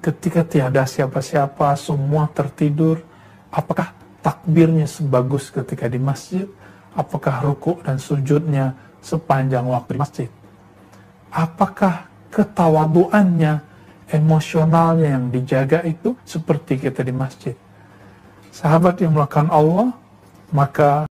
ketika tiada siapa-siapa, semua tertidur, apakah takbirnya sebagus ketika di masjid? Apakah rukuk dan sujudnya sepanjang waktu di masjid? Apakah ketawaduannya, emosionalnya yang dijaga itu seperti kita di masjid? Sahabat yang melakukan Allah, maka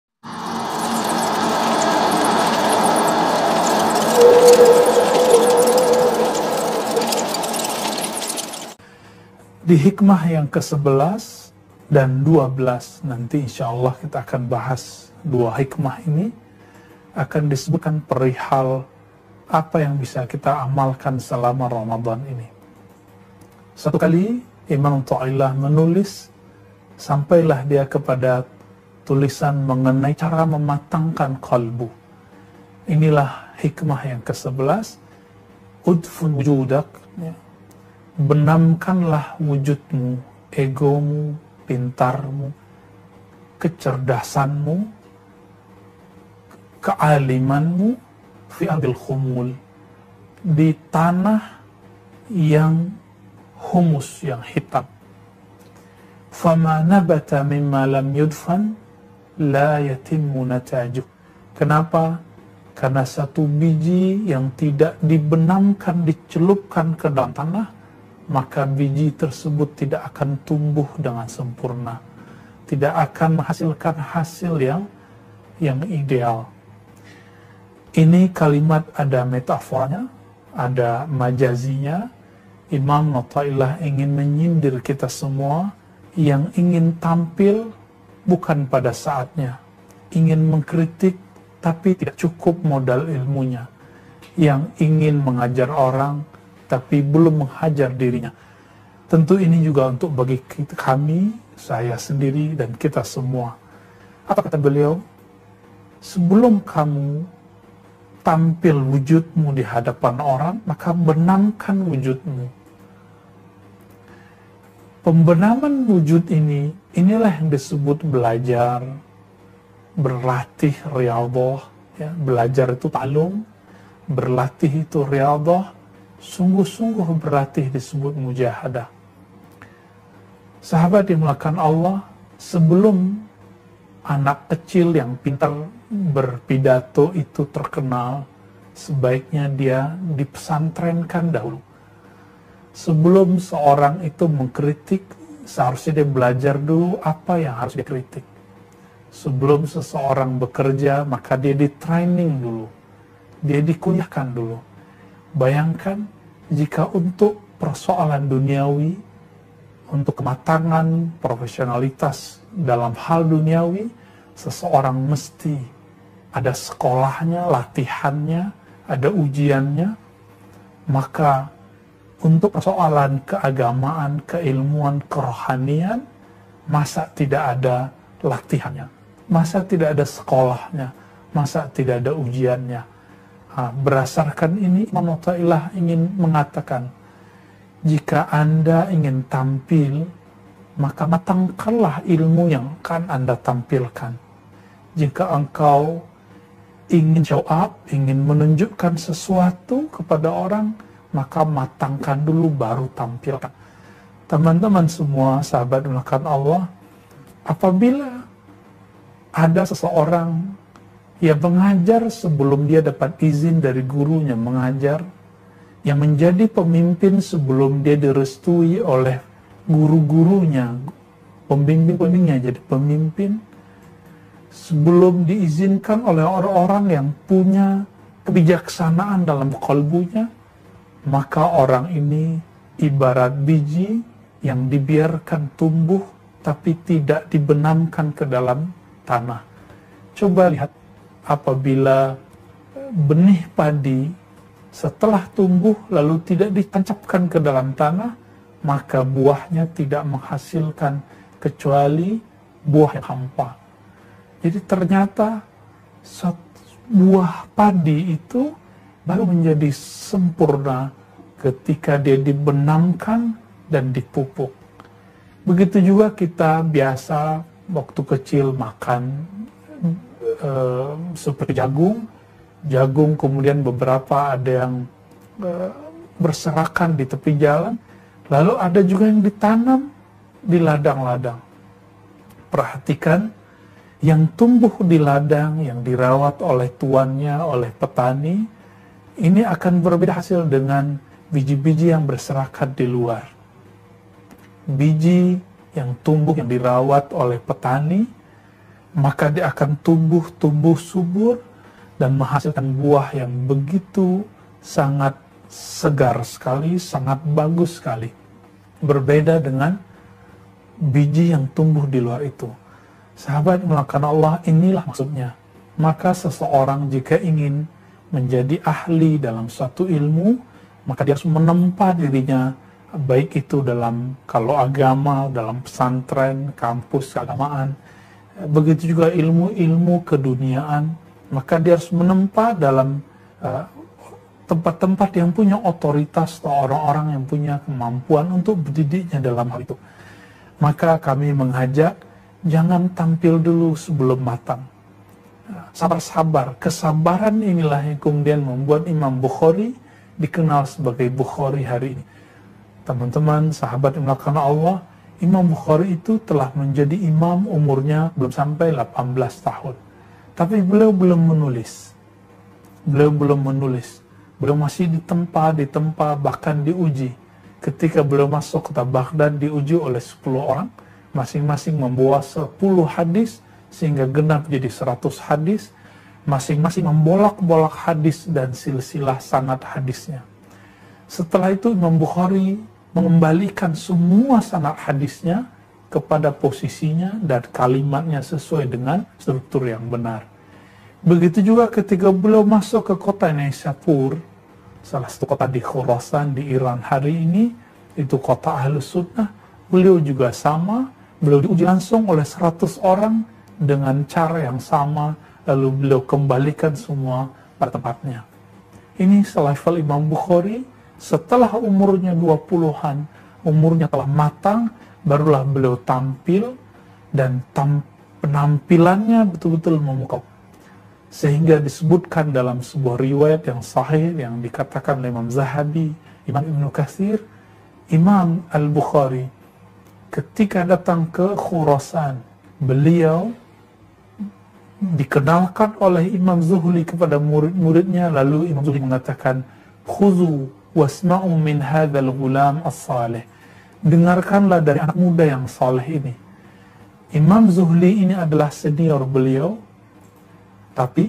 di hikmah yang ke-11 dan 12 nanti insya Allah kita akan bahas dua hikmah ini, akan disebutkan perihal apa yang bisa kita amalkan selama Ramadan ini. Satu kali Imam Athaillah menulis, sampailah dia kepada tulisan mengenai cara mematangkan kalbu. Inilah hikmah yang ke-11, udfun wujudak, ya. Benamkanlah wujudmu, egomu, pintarmu, kecerdasanmu, kealimanmu fi ardil khumul, di tanah yang humus, yang hitam. Fama nabata mimma lam yudfan la yatimmu natajuh. Kenapa? Karena satu biji yang tidak dibenamkan, dicelupkan ke dalam tanah, maka biji tersebut tidak akan tumbuh dengan sempurna, tidak akan menghasilkan hasil yang ideal. Ini kalimat ada metaforanya, ada majazinya. Imam Athaillah ingin menyindir kita semua yang ingin tampil bukan pada saatnya, ingin mengkritik tapi tidak cukup modal ilmunya, yang ingin mengajar orang tapi belum menghajar dirinya. Tentu ini juga untuk bagi kami, saya sendiri dan kita semua. Apa kata beliau? Sebelum kamu tampil wujudmu di hadapan orang, maka benamkan wujudmu. Pembenaman wujud ini, inilah yang disebut belajar, berlatih riyadhah, ya. Belajar itu ta'lum, berlatih itu riyadhah, sungguh-sungguh berlatih disebut mujahadah. Sahabat dimulakan Allah, sebelum anak kecil yang pintar berpidato itu terkenal, sebaiknya dia dipesantrenkan dahulu. Sebelum seorang itu mengkritik, seharusnya dia belajar dulu apa yang harus dikritik. Sebelum seseorang bekerja, maka dia di-training dulu, dia dikuliahkan dulu. Bayangkan jika untuk persoalan duniawi, untuk kematangan, profesionalitas dalam hal duniawi, seseorang mesti ada sekolahnya, latihannya, ada ujiannya. Maka untuk persoalan keagamaan, keilmuan, kerohanian, masa tidak ada latihannya, masa tidak ada sekolahnya, masa tidak ada ujiannya. Berdasarkan ini, Imam Athaillah ingin mengatakan, jika Anda ingin tampil, maka matangkanlah ilmu yang akan Anda tampilkan. Jika engkau ingin show up, ingin menunjukkan sesuatu kepada orang, maka matangkan dulu baru tampilkan. Teman-teman semua, sahabat dimulakan Allah, apabila ada seseorang yang mengajar sebelum dia dapat izin dari gurunya mengajar, yang menjadi pemimpin sebelum dia direstui oleh guru-gurunya, pembimbing-pembimbingnya jadi pemimpin, sebelum diizinkan oleh orang-orang yang punya kebijaksanaan dalam kalbunya, maka orang ini ibarat biji yang dibiarkan tumbuh tapi tidak dibenamkan ke dalam tanah. Coba lihat, apabila benih padi setelah tumbuh lalu tidak ditancapkan ke dalam tanah, maka buahnya tidak menghasilkan kecuali buah yang hampa. Jadi ternyata buah padi itu baru menjadi sempurna ketika dia dibenamkan dan dipupuk. Begitu juga kita biasa waktu kecil makan seperti jagung kemudian beberapa ada yang berserakan di tepi jalan, Lalu ada juga yang ditanam di ladang-ladang. Perhatikan, yang tumbuh di ladang, yang dirawat oleh tuannya, oleh petani, ini akan berbeda hasil dengan biji-biji yang berserakat di luar. Biji yang tumbuh, yang dirawat oleh petani, maka dia akan tumbuh subur dan menghasilkan buah yang begitu sangat segar sekali, sangat bagus sekali. Berbeda dengan biji yang tumbuh di luar itu. Sahabat melakukan Allah, inilah maksudnya. Maka seseorang jika ingin menjadi ahli dalam suatu ilmu, maka dia harus menempa dirinya, baik itu dalam, kalau agama, dalam pesantren, kampus keagamaan, begitu juga ilmu-ilmu keduniaan, maka dia harus menempa dalam tempat-tempat yang punya otoritas atau orang-orang yang punya kemampuan untuk berdidiknya dalam hal itu. Maka kami mengajak, jangan tampil dulu sebelum matang. Sabar-sabar, kesabaran inilah yang kemudian membuat Imam Bukhari dikenal sebagai Bukhari hari ini. Teman-teman, sahabat yang melakukan Allah, Imam Bukhari itu telah menjadi imam umurnya belum sampai 18 tahun. Tapi beliau belum menulis. Beliau masih ditempa, bahkan diuji. Ketika beliau masuk kota Baghdad, diuji oleh 10 orang, masing-masing membawa 10 hadis, sehingga genap jadi 100 hadis, masing-masing membolak-bolak hadis dan silsilah sanad hadisnya. Setelah itu Imam Bukhari mengembalikan semua sanad hadisnya kepada posisinya dan kalimatnya sesuai dengan struktur yang benar. Begitu juga ketika beliau masuk ke kota Naisapur, salah satu kota di Khurasan di Iran hari ini, itu kota Ahlus Sunnah, beliau juga sama. Beliau diuji langsung oleh 100 orang dengan cara yang sama, lalu beliau kembalikan semua pada tempatnya. Ini selevel Imam Bukhari, setelah umurnya 20-an, umurnya telah matang, barulah beliau tampil, dan penampilannya betul-betul memukau. Sehingga disebutkan dalam sebuah riwayat yang sahih, yang dikatakan oleh Imam Zahabi, Imam Ibnu Katsir, Imam Al-Bukhari, ketika datang ke Khurasan, beliau dikenalkan oleh Imam Zuhli kepada murid-muridnya, lalu Imam Zuhli mengatakan, "Khudhu wasma'u min hadzal ghulam as-salih." Dengarkanlah dari anak muda yang saleh ini. Imam Zuhli ini adalah senior beliau, tapi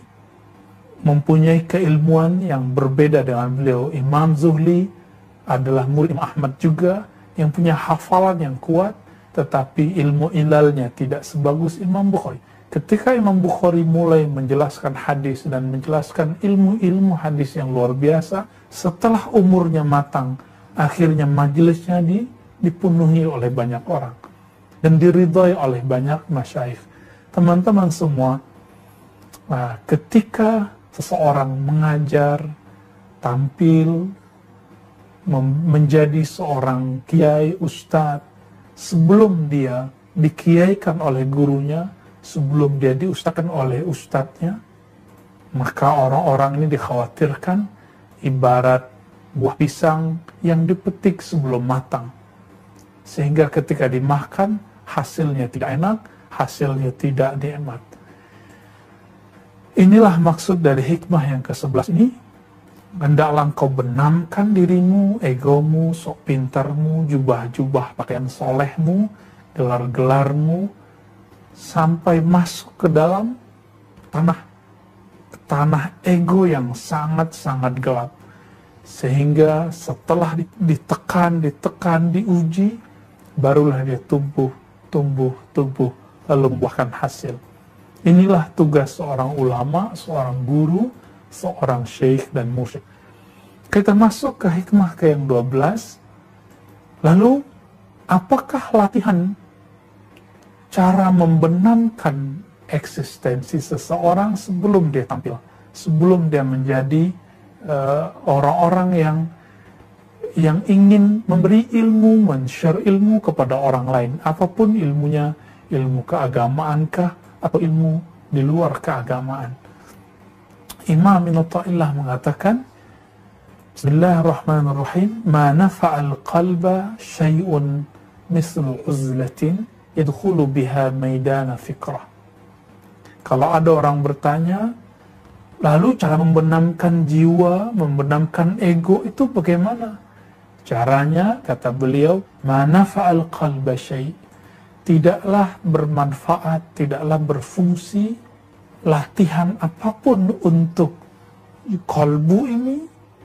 mempunyai keilmuan yang berbeda dengan beliau. Imam Zuhli adalah murid Imam Ahmad juga, yang punya hafalan yang kuat, tetapi ilmu ilalnya tidak sebagus Imam Bukhari. Ketika Imam Bukhari mulai menjelaskan hadis dan menjelaskan ilmu-ilmu hadis yang luar biasa, setelah umurnya matang, akhirnya majelisnya dipenuhi oleh banyak orang dan diridhai oleh banyak masyayikh. Teman-teman semua, ketika seseorang mengajar, tampil, menjadi seorang kiai, ustadz, sebelum dia dikiaikan oleh gurunya, sebelum dia diustadkan oleh ustadznya, maka orang-orang ini dikhawatirkan ibarat buah pisang yang dipetik sebelum matang, sehingga ketika dimakan hasilnya tidak enak, hasilnya tidak nikmat. Inilah maksud dari hikmah yang ke-11 ini. Hendaklah engkau benamkan dirimu, egomu, sok pintarmu, jubah-jubah pakaian solehmu, gelar-gelarmu, sampai masuk ke dalam tanah ego yang sangat-sangat gelap. Sehingga setelah ditekan, diuji, barulah dia tumbuh, lalu membuahkan hasil. Inilah tugas seorang ulama, seorang guru, seorang syekh dan mursyid. Kita masuk ke hikmah ke yang 12. Lalu, apakah latihan cara membenamkan eksistensi seseorang sebelum dia tampil, sebelum dia menjadi orang-orang yang ingin memberi ilmu, men-share ilmu kepada orang lain, apapun ilmunya, ilmu keagamaankah atau ilmu di luar keagamaan. Imam Ibnu Athaillah mengatakan, Bismillahirrahmanirrahim. Ma nafa'al qalba syai'un mislu uzlatin yadkhulu biha maidana fikrah. Kalau ada orang bertanya, lalu cara membenamkan jiwa, membenamkan ego itu bagaimana? Caranya, kata beliau, ma nafa'al qalba syai', tidaklah bermanfaat, tidaklah berfungsi latihan apapun untuk kalbu ini,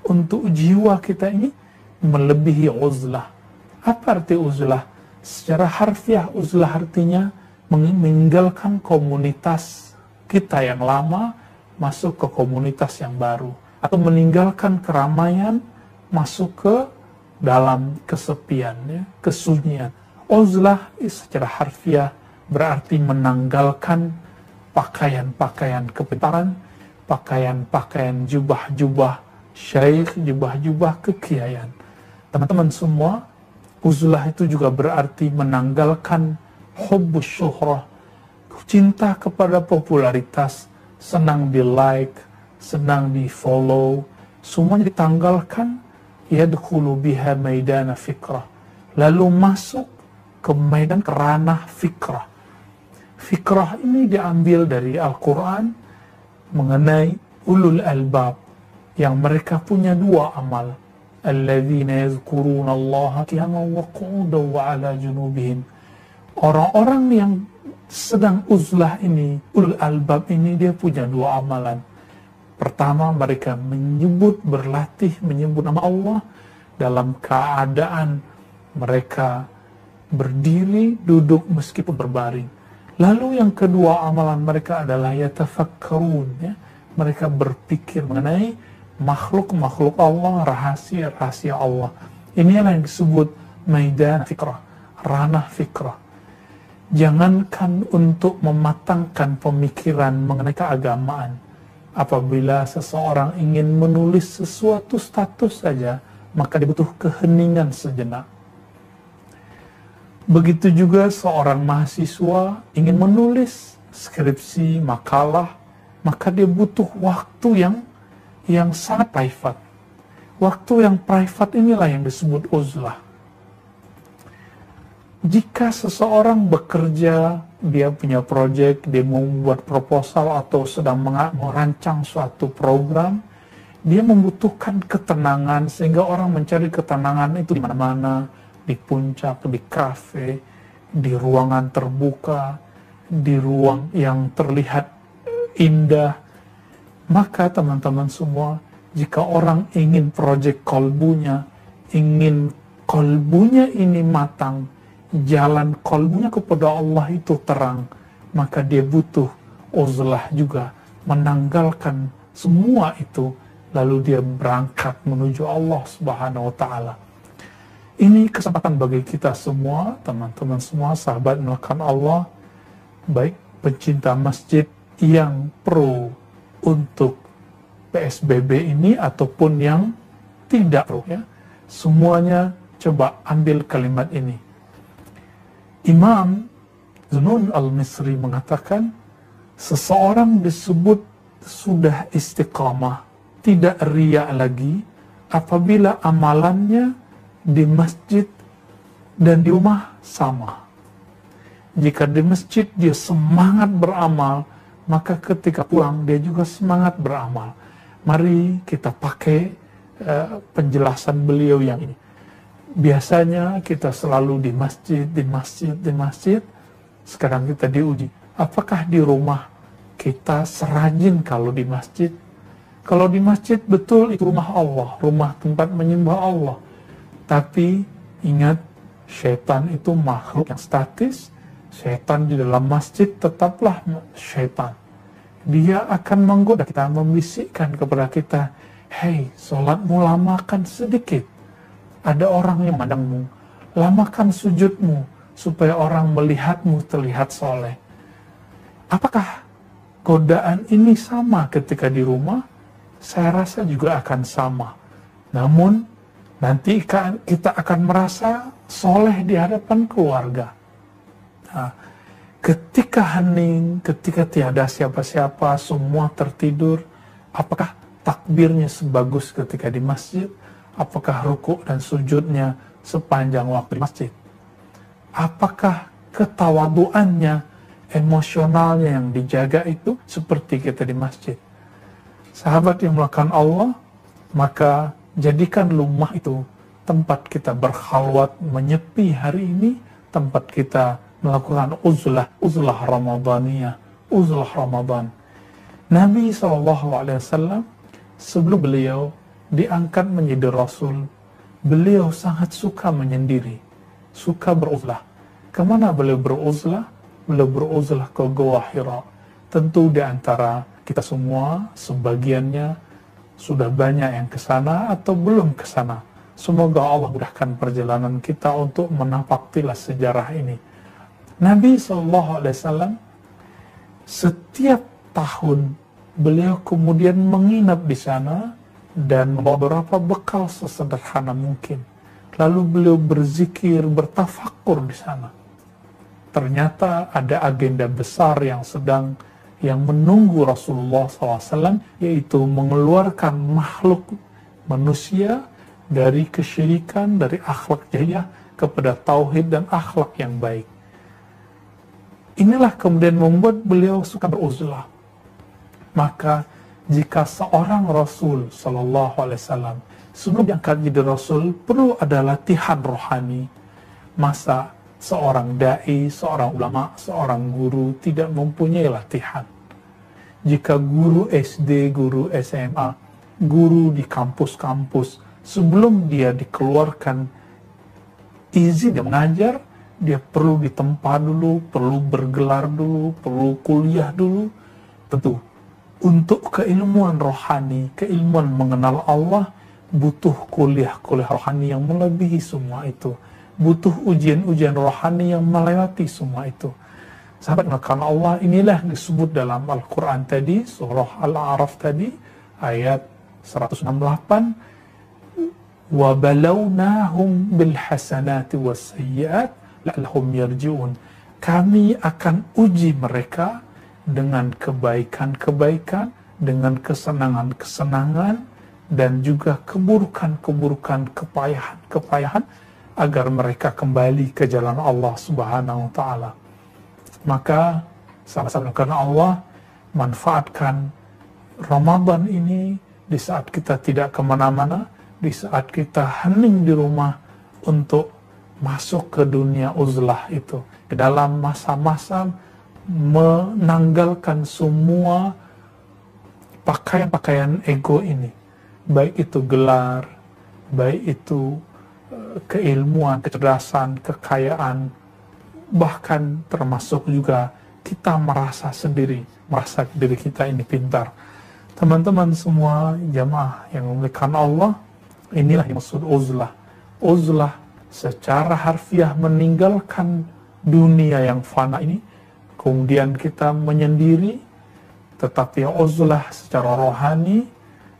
untuk jiwa kita ini, melebihi uzlah. Apa arti uzlah? Secara harfiah, uzlah artinya meninggalkan komunitas kita yang lama, masuk ke komunitas yang baru. Atau meninggalkan keramaian, masuk ke dalam kesepian, ya, kesunyian. Uzlah secara harfiah berarti menanggalkan pakaian-pakaian kepintaran, pakaian-pakaian jubah-jubah syaikh, jubah-jubah kekiaian. Teman-teman semua, uzlah itu juga berarti menanggalkan hubbus syuhrah, cinta kepada popularitas, senang di like, senang di follow, semuanya ditanggalkan. Yadkhulu biha maidana fikrah, lalu masuk ke medan, ke ranah fikrah. Fikrah ini diambil dari Al-Quran mengenai ulul albab, yang mereka punya dua amal. Alladzina yazkuruna Allaha qiyaman wa qu'udan wa ala junubihim. Orang-orang yang sedang uzlah ini, ulul albab ini, dia punya dua amalan. Pertama, mereka menyebut, berlatih menyebut nama Allah dalam keadaan mereka berdiri, duduk meskipun berbaring. Lalu yang kedua amalan mereka adalah yatafakkarun, ya. Mereka berpikir mengenai makhluk-makhluk Allah, rahasia-rahasia Allah. Inilah yang disebut maidan fikrah, ranah fikrah. Jangankan untuk mematangkan pemikiran mengenai keagamaan. Apabila seseorang ingin menulis sesuatu status saja, maka dia butuh keheningan sejenak. Begitu juga seorang mahasiswa ingin menulis skripsi, makalah, maka dia butuh waktu yang sangat private. Waktu yang private inilah yang disebut uzlah. Jika seseorang bekerja, dia punya proyek, dia mau membuat proposal atau sedang merancang suatu program, dia membutuhkan ketenangan, sehingga orang mencari ketenangan itu di mana-mana, di puncak, di kafe, di ruangan terbuka, di ruang yang terlihat indah. Maka teman-teman semua, jika orang ingin proyek kolbunya, ingin kolbunya ini matang, jalan kolbunya kepada Allah itu terang, maka dia butuh uzlah juga, menanggalkan semua itu, lalu dia berangkat menuju Allah Subhanahu wa Ta'ala. Ini kesempatan bagi kita semua, teman-teman semua, sahabat melakukan Allah, baik pencinta masjid yang pro untuk PSBB ini ataupun yang tidak pro, ya. Semuanya coba ambil kalimat ini. Imam Zunnun al-Misri mengatakan, seseorang disebut sudah istiqamah, tidak riya lagi, apabila amalannya di masjid dan di rumah sama. Jika di masjid dia semangat beramal, maka ketika pulang dia juga semangat beramal. Mari kita pakai penjelasan beliau yang ini. Biasanya kita selalu di masjid. Sekarang kita diuji. Apakah di rumah kita serajin kalau di masjid? Kalau di masjid betul itu rumah Allah, rumah tempat menyembah Allah. Tapi ingat, syaitan itu makhluk yang statis. Syaitan di dalam masjid tetaplah syaitan. Dia akan menggoda kita, membisikkan kepada kita, hei, sholatmu lamakan sedikit. Ada orang yang memandangmu, lamakan sujudmu, supaya orang melihatmu terlihat soleh. Apakah godaan ini sama ketika di rumah? Saya rasa juga akan sama. Namun, nanti kita akan merasa soleh di hadapan keluarga. Nah, ketika hening, ketika tiada siapa-siapa, semua tertidur, apakah takbirnya sebagus ketika di masjid? Apakah rukuk dan sujudnya sepanjang waktu di masjid? Apakah ketawaduannya, emosionalnya yang dijaga itu seperti kita di masjid? Sahabat yang melakukan Allah, maka jadikan rumah itu tempat kita berkhalwat, menyepi hari ini, tempat kita melakukan uzlah Ramadaniyah, uzlah Ramadan. Nabi SAW sebelum beliau diangkat menjadi Rasul, beliau sangat suka menyendiri, suka beruzlah. Kemana beliau beruzlah? Beliau beruzlah ke Gua Hira. Tentu di antara kita semua, sebagiannya sudah banyak yang ke sana atau belum ke sana. Semoga Allah mudahkan perjalanan kita untuk menapak tilas sejarah ini. Nabi SAW setiap tahun beliau kemudian menginap di sana dan membawa beberapa bekal sesederhana mungkin. Lalu beliau berzikir, bertafakur di sana. Ternyata ada agenda besar yang menunggu Rasulullah SAW, yaitu mengeluarkan makhluk manusia dari kesyirikan, dari akhlak jahiliyah kepada tauhid dan akhlak yang baik. Inilah kemudian membuat beliau suka beruzlah. Maka jika seorang Rasul Sallallahu Alaihi Wasallam sebelum diangkat jadi Rasul perlu ada latihan rohani, masa seorang dai, seorang ulama, seorang guru tidak mempunyai latihan? Jika guru SD, guru SMA, guru di kampus-kampus, sebelum dia dikeluarkan izin dia mengajar, dia perlu ditempa dulu, perlu bergelar dulu, perlu kuliah dulu. Tentu untuk keilmuan rohani, keilmuan mengenal Allah, butuh kuliah rohani yang melebihi semua itu. Butuh ujian-ujian rohani yang melewati semua itu. Sahabat melakukan Allah, inilah yang disebut dalam Al-Quran tadi, surah Al-A'raf tadi, ayat 168, وَبَلَوْنَاهُمْ بِالْحَسَنَاتِ وَالسَّيِّئَاتِ لَعَلَّهُمْ يَرْجِعُونَ. Kami akan uji mereka dengan kebaikan-kebaikan, dengan kesenangan-kesenangan, dan juga keburukan-keburukan, kepayahan-kepayahan, agar mereka kembali ke jalan Allah Subhanahu wa Ta'ala. Maka sama-sama karena Allah, manfaatkan Ramadan ini di saat kita tidak kemana-mana, di saat kita hening di rumah untuk masuk ke dunia uzlah itu, ke dalam masa-masa menanggalkan semua pakaian-pakaian ego ini, baik itu gelar, baik itu keilmuan, kecerdasan, kekayaan, bahkan termasuk juga kita merasa sendiri, merasa diri kita ini pintar. Teman-teman semua jamaah yang memuliakan Allah, inilah yang maksud uzlah. Uzlah secara harfiah meninggalkan dunia yang fana ini, kemudian kita menyendiri. Tetapi uzlah secara rohani,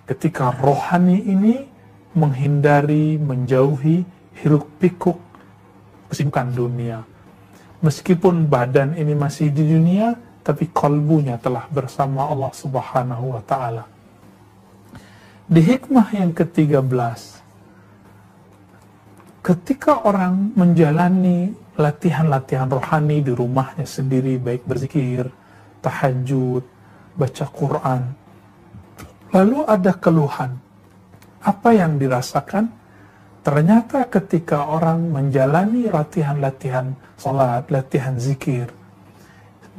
ketika rohani ini menghindari, menjauhi hiruk pikuk kesibukan dunia. Meskipun badan ini masih di dunia, tapi kalbunya telah bersama Allah Subhanahu wa Ta'ala. Di hikmah yang ke-13, ketika orang menjalani latihan-latihan rohani di rumahnya sendiri, baik berzikir, tahajud, baca Quran, lalu ada keluhan, apa yang dirasakan? Ternyata ketika orang menjalani latihan-latihan salat, latihan zikir,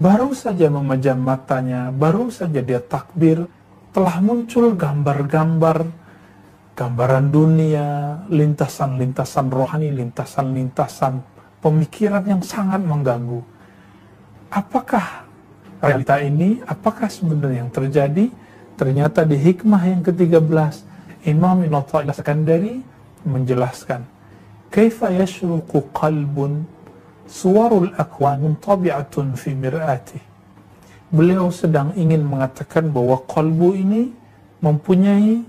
baru saja memejam matanya, baru saja dia takbir, telah muncul gambaran dunia, lintasan-lintasan rohani, lintasan-lintasan pemikiran yang sangat mengganggu. Apakah realita ini? Apakah sebenarnya yang terjadi? Ternyata di hikmah yang ke-13, Imam Ibn Athaillah As-Sakandari menjelaskan, kaifa yashruqu qalbun suwarul akwan muntabi'atun fi mir'atih. Beliau sedang ingin mengatakan bahwa kalbu ini mempunyai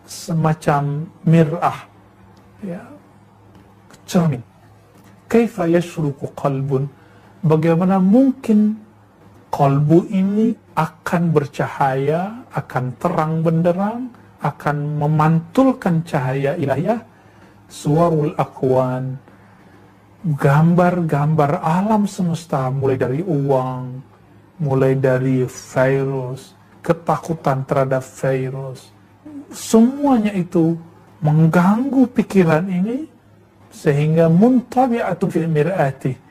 semacam mir'ah, ya, cermin. Kaifa yashruqu qalbun, bagaimana mungkin Kolbu ini akan bercahaya, akan terang benderang, akan memantulkan cahaya ilahiyah, suwarul akwan, gambar-gambar alam semesta, mulai dari uang, mulai dari virus, ketakutan terhadap virus, semuanya itu mengganggu pikiran ini, sehingga muntabi'atun fil mir'ati,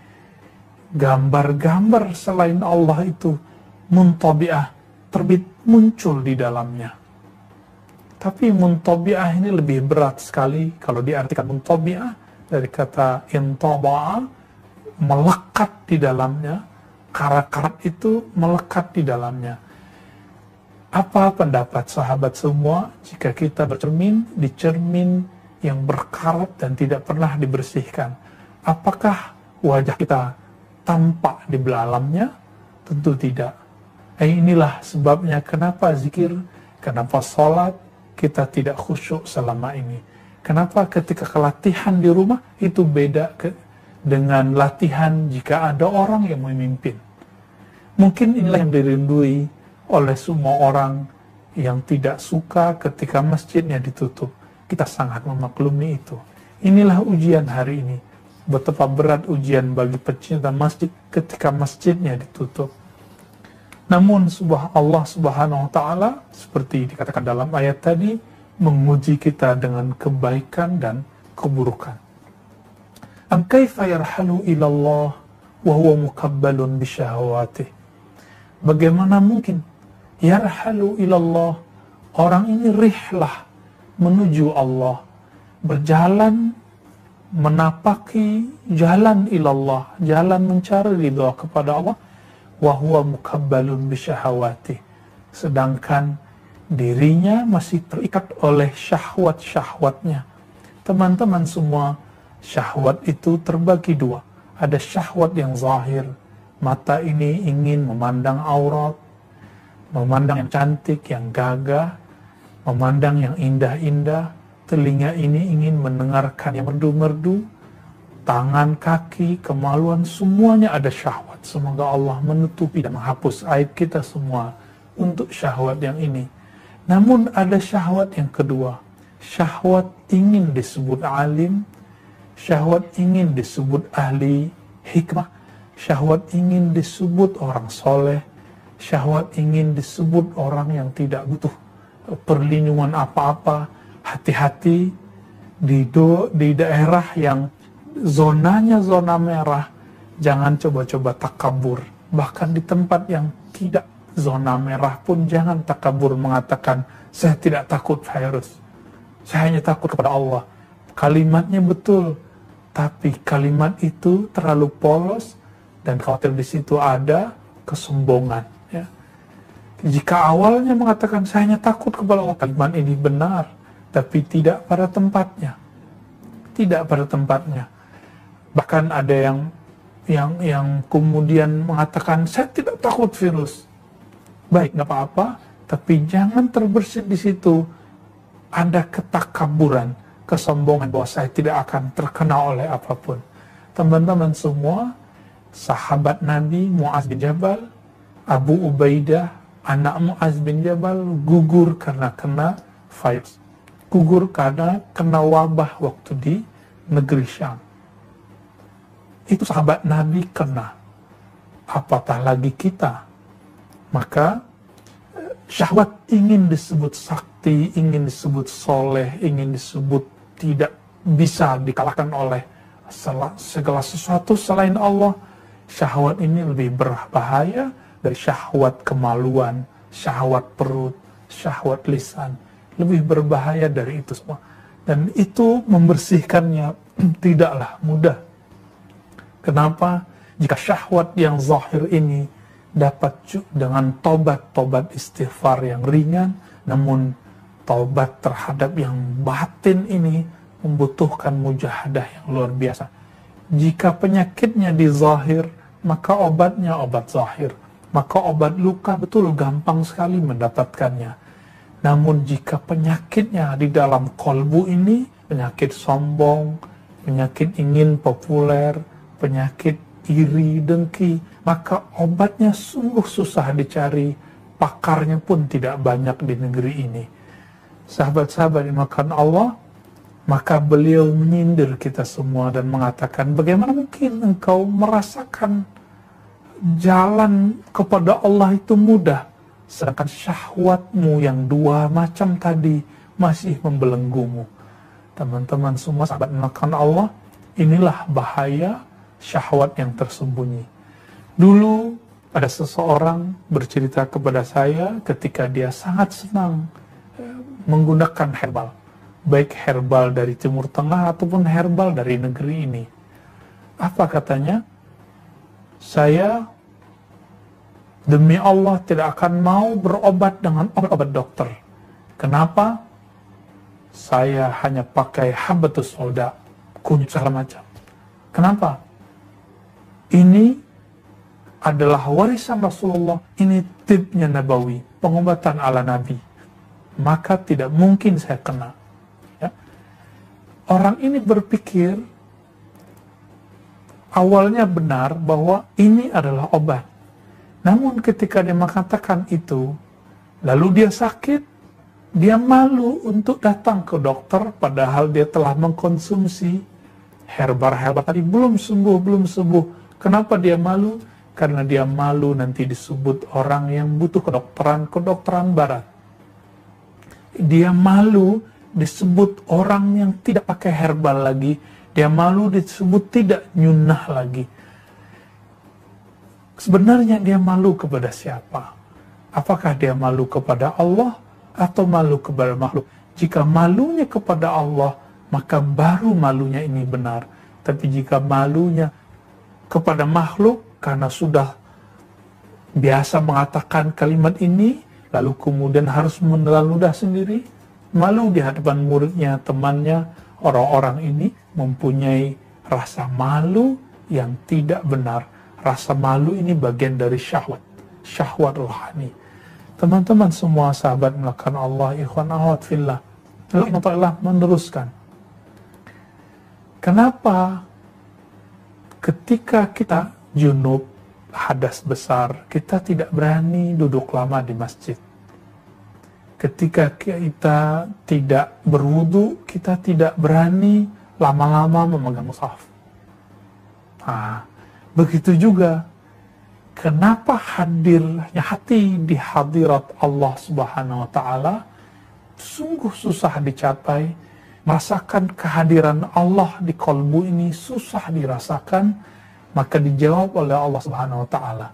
gambar-gambar selain Allah itu muntabi'ah, terbit muncul di dalamnya. Tapi muntabi'ah ini lebih berat sekali kalau diartikan muntabi'ah dari kata intaba'a, melekat di dalamnya, karat-karat itu melekat di dalamnya. Apa pendapat sahabat semua jika kita bercermin di cermin yang berkarat dan tidak pernah dibersihkan? Apakah wajah kita tampak di dalamnya? Tentu tidak. Inilah sebabnya kenapa zikir, kenapa sholat kita tidak khusyuk selama ini. Kenapa ketika kelatihan di rumah itu beda dengan latihan jika ada orang yang memimpin. Mungkin inilah yang dirindui oleh semua orang yang tidak suka ketika masjidnya ditutup. Kita sangat memaklumi itu. Inilah ujian hari ini. Betapa berat ujian bagi pecinta masjid ketika masjidnya ditutup. Namun Allah Subhanahu wa Ta'ala, seperti dikatakan dalam ayat tadi, menguji kita dengan kebaikan dan keburukan. Am kaifa yarhalu ilallah wa huwa mukabbalun bisyahawatih. Bagaimana mungkin yarhalu ilallah, orang ini rihlah menuju Allah, berjalan menapaki jalan ilallah, jalan mencari ridha kepada Allah, wa huwa mukabbalun bisyahawatih, sedangkan dirinya masih terikat oleh syahwat-syahwatnya. Teman-teman semua, syahwat itu terbagi dua. Ada syahwat yang zahir, mata ini ingin memandang aurat, memandang yang cantik, yang gagah, memandang yang indah-indah. Telinga ini ingin mendengarkan yang merdu-merdu, tangan, kaki, kemaluan, semuanya ada syahwat. Semoga Allah menutupi dan menghapus aib kita semua untuk syahwat yang ini. Namun ada syahwat yang kedua, syahwat ingin disebut alim, syahwat ingin disebut ahli hikmah, syahwat ingin disebut orang soleh, syahwat ingin disebut orang yang tidak butuh perlindungan apa-apa. Hati-hati di daerah yang zonanya zona merah, jangan coba-coba takabur. Bahkan di tempat yang tidak zona merah pun jangan takabur mengatakan, saya tidak takut virus, saya hanya takut kepada Allah. Kalimatnya betul, tapi kalimat itu terlalu polos dan khawatir di situ ada kesombongan. Ya. Jika awalnya mengatakan saya hanya takut kepada Allah, kalimat ini benar, tapi tidak pada tempatnya. Tidak pada tempatnya. Bahkan ada yang kemudian mengatakan saya tidak takut virus. Baik, nggak apa-apa, tapi jangan terbersit di situ. Ada ketakaburan, kesombongan bahwa saya tidak akan terkena oleh apapun. Teman-teman semua, sahabat Nabi Mu'adz bin Jabal, Abu Ubaidah, anak Mu'adz bin Jabal, gugur karena kena virus. Gugur karena kena wabah waktu di negeri Syam. Itu sahabat Nabi kena. Apatah lagi kita. Maka syahwat ingin disebut sakti, ingin disebut soleh, ingin disebut tidak bisa dikalahkan oleh segala sesuatu selain Allah. Syahwat ini lebih berbahaya dari syahwat kemaluan, syahwat perut, syahwat lisan. Lebih berbahaya dari itu semua. Dan itu membersihkannya tidaklah mudah. Kenapa? Jika syahwat yang zahir ini dapat dengan tobat istighfar yang ringan, namun tobat terhadap yang batin ini membutuhkan mujahadah yang luar biasa. Jika penyakitnya di zahir, maka obatnya obat zahir. Maka obat luka betul gampang sekali mendapatkannya. Namun jika penyakitnya di dalam kolbu ini, penyakit sombong, penyakit ingin populer, penyakit iri, dengki, maka obatnya sungguh susah dicari, pakarnya pun tidak banyak di negeri ini. Sahabat-sahabat yang dimakan Allah, maka beliau menyindir kita semua dan mengatakan, bagaimana mungkin engkau merasakan jalan kepada Allah itu mudah, sedangkan syahwatmu yang dua macam tadi masih membelenggumu. Teman-teman semua sahabat makan Allah, inilah bahaya syahwat yang tersembunyi. Dulu ada seseorang bercerita kepada saya ketika dia sangat senang menggunakan herbal, baik herbal dari Timur Tengah ataupun herbal dari negeri ini. Apa katanya? Saya demi Allah tidak akan mau berobat dengan obat-obat dokter. Kenapa? Saya hanya pakai habatus sauda, kunyit segala macam. Kenapa? Ini adalah warisan Rasulullah, ini tibnya Nabawi, pengobatan ala Nabi. Maka tidak mungkin saya kena. Ya. Orang ini berpikir awalnya benar bahwa ini adalah obat. Namun ketika dia mengatakan itu, lalu dia sakit, dia malu untuk datang ke dokter, padahal dia telah mengkonsumsi herbal-herbal tadi, belum sembuh. Kenapa dia malu? Karena dia malu nanti disebut orang yang butuh kedokteran barat. Dia malu disebut orang yang tidak pakai herbal lagi. Dia malu disebut tidak nyunnah lagi. Sebenarnya dia malu kepada siapa? Apakah dia malu kepada Allah atau malu kepada makhluk? Jika malunya kepada Allah, maka baru malunya ini benar. Tapi jika malunya kepada makhluk, karena sudah biasa mengatakan kalimat ini, lalu kemudian harus menelan ludah sendiri, malu di hadapan muridnya, temannya, orang-orang ini mempunyai rasa malu yang tidak benar. Rasa malu ini bagian dari syahwat rohani. Teman-teman semua sahabat melakukan Allah, ikhwan ahwat fillah. Lalu Allah meneruskan, kenapa ketika kita junub, hadas besar, kita tidak berani duduk lama di masjid. Ketika kita tidak berwudu, kita tidak berani lama-lama memegang mushaf. Begitu juga, kenapa hadirnya hati di hadirat Allah Subhanahu wa Ta'ala sungguh susah dicapai. Merasakan kehadiran Allah di kalbu ini susah dirasakan. Maka dijawab oleh Allah Subhanahu wa Ta'ala.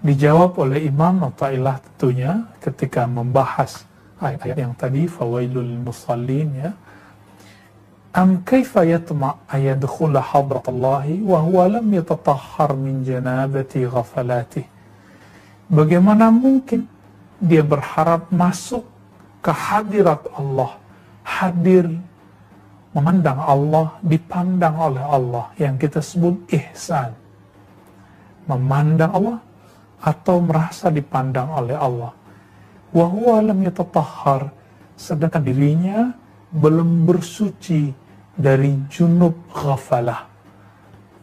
Dijawab oleh Imam Athaillah tentunya ketika membahas ayat yang tadi, fawailul musallin, ya. Am kaifa yatma' ayadkhula hadratallahi wa huwa lam yatatahhar min janabati ghafalatih. Bagaimana mungkin dia berharap masuk ke hadirat Allah, hadir memandang Allah, dipandang oleh Allah, yang kita sebut ihsan. Memandang Allah atau merasa dipandang oleh Allah. Wa huwa lam yatatahhar, sedangkan dirinya belum bersuci dari junub ghafalah.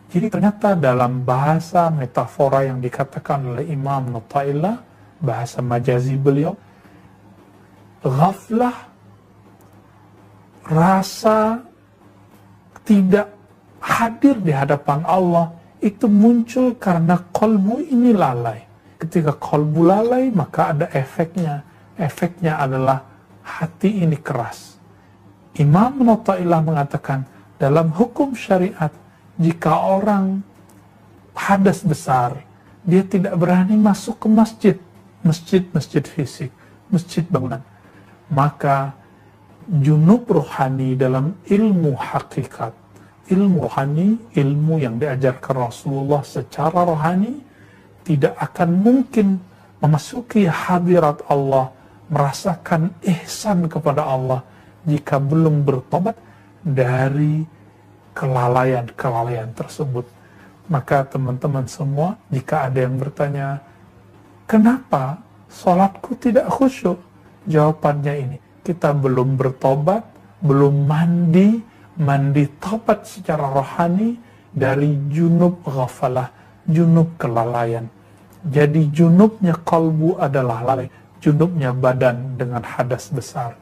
Jadi ternyata dalam bahasa metafora yang dikatakan oleh Imam Athaillah, bahasa majazi beliau, ghaflah, rasa tidak hadir di hadapan Allah, itu muncul karena kolbu ini lalai. Ketika kolbu lalai, maka ada efeknya. Efeknya adalah hati ini keras. Imam Athaillah mengatakan, dalam hukum syariat, jika orang hadas besar, dia tidak berani masuk ke masjid fisik, masjid bangunan, maka junub rohani dalam ilmu hakikat, ilmu rohani, ilmu yang diajarkan Rasulullah secara rohani, tidak akan mungkin memasuki hadirat Allah, merasakan ihsan kepada Allah, jika belum bertobat dari kelalaian tersebut. Maka teman-teman semua, jika ada yang bertanya, kenapa sholatku tidak khusyuk? Jawabannya ini, kita belum bertobat, belum mandi tobat secara rohani dari junub ghafalah, junub kelalaian. Jadi junubnya kalbu adalah lalai, junubnya badan dengan hadas besar.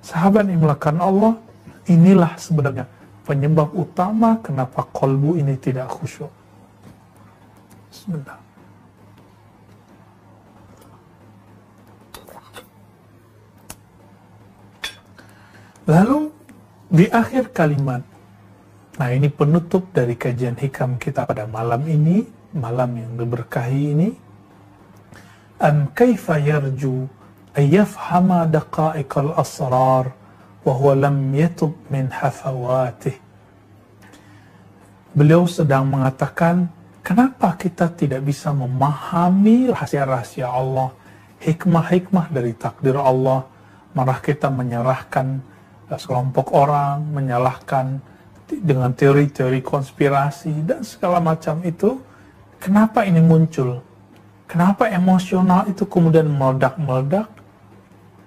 Sahabat yang melakukan Allah, inilah sebenarnya penyebab utama kenapa kalbu ini tidak khusyuk. Bismillah. Lalu di akhir kalimat, nah ini penutup dari kajian hikam kita pada malam ini, malam yang diberkahi ini. Am kaifa yarju ayyafhama daqa'iqal asrar wa huwa lam yatub min hafawatih. Beliau sedang mengatakan, kenapa kita tidak bisa memahami rahasia-rahasia Allah, hikmah-hikmah dari takdir Allah, malah kita menyerahkan sekelompok orang, menyalahkan dengan teori-teori konspirasi dan segala macam itu. Kenapa ini muncul? Kenapa emosional itu kemudian meledak-meledak